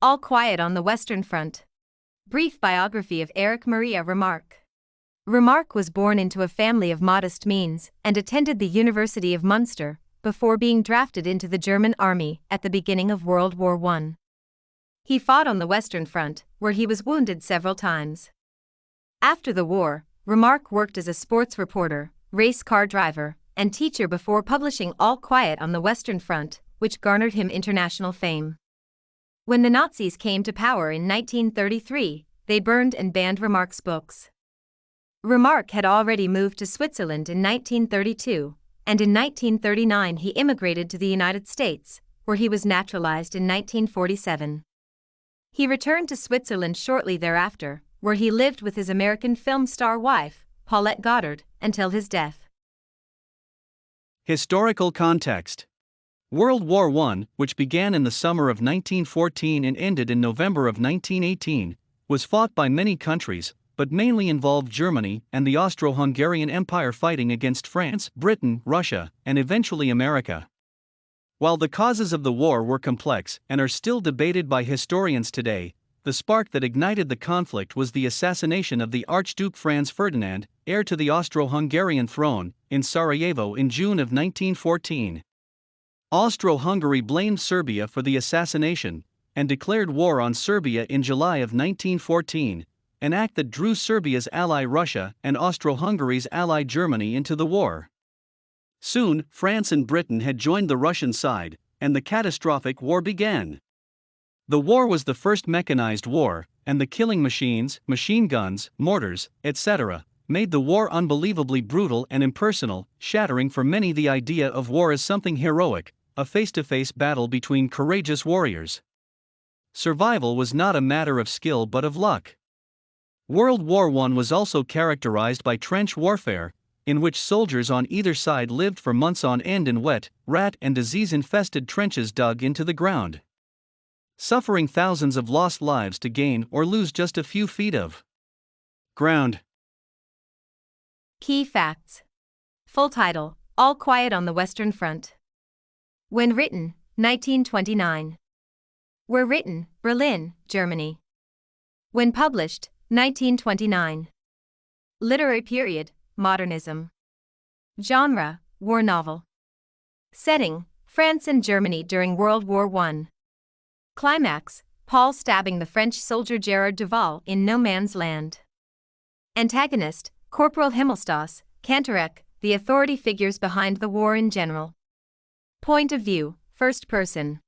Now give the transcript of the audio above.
All Quiet on the Western Front. Brief biography of Erich Maria Remarque. Remarque was born into a family of modest means and attended the University of Munster before being drafted into the German army at the beginning of World War I. He fought on the Western Front, where he was wounded several times. After the war, Remarque worked as a sports reporter, race car driver, and teacher before publishing All Quiet on the Western Front, which garnered him international fame. When the Nazis came to power in 1933, they burned and banned Remarque's books. Remarque had already moved to Switzerland in 1932, and in 1939 he immigrated to the United States, where he was naturalized in 1947. He returned to Switzerland shortly thereafter, where he lived with his American film star wife, Paulette Goddard, until his death. Historical context. World War I, which began in the summer of 1914 and ended in November of 1918, was fought by many countries, but mainly involved Germany and the Austro-Hungarian Empire fighting against France, Britain, Russia, and eventually America. While the causes of the war were complex and are still debated by historians today, the spark that ignited the conflict was the assassination of the Archduke Franz Ferdinand, heir to the Austro-Hungarian throne, in Sarajevo in June of 1914. Austro-Hungary blamed Serbia for the assassination and declared war on Serbia in July of 1914, an act that drew Serbia's ally Russia and Austro-Hungary's ally Germany into the war. Soon, France and Britain had joined the Russian side, and the catastrophic war began. The war was the first mechanized war, and the killing machines, machine guns, mortars, etc., made the war unbelievably brutal and impersonal, shattering for many the idea of war as something heroic, a face-to-face battle between courageous warriors. Survival was not a matter of skill but of luck. World War I was also characterized by trench warfare, in which soldiers on either side lived for months on end in wet, rat and disease-infested trenches dug into the ground, suffering thousands of lost lives to gain or lose just a few feet of ground. Key facts. Full title: All Quiet on the Western Front. When written, 1929. Where written, Berlin, Germany. When published, 1929. Literary period, Modernism. Genre, war novel. Setting, France and Germany during World War I. Climax, Paul stabbing the French soldier Gerard Duval in no man's land. Antagonist, Corporal Himmelstoss, Kantorek, the authority figures behind the war in general. Point of view, first person.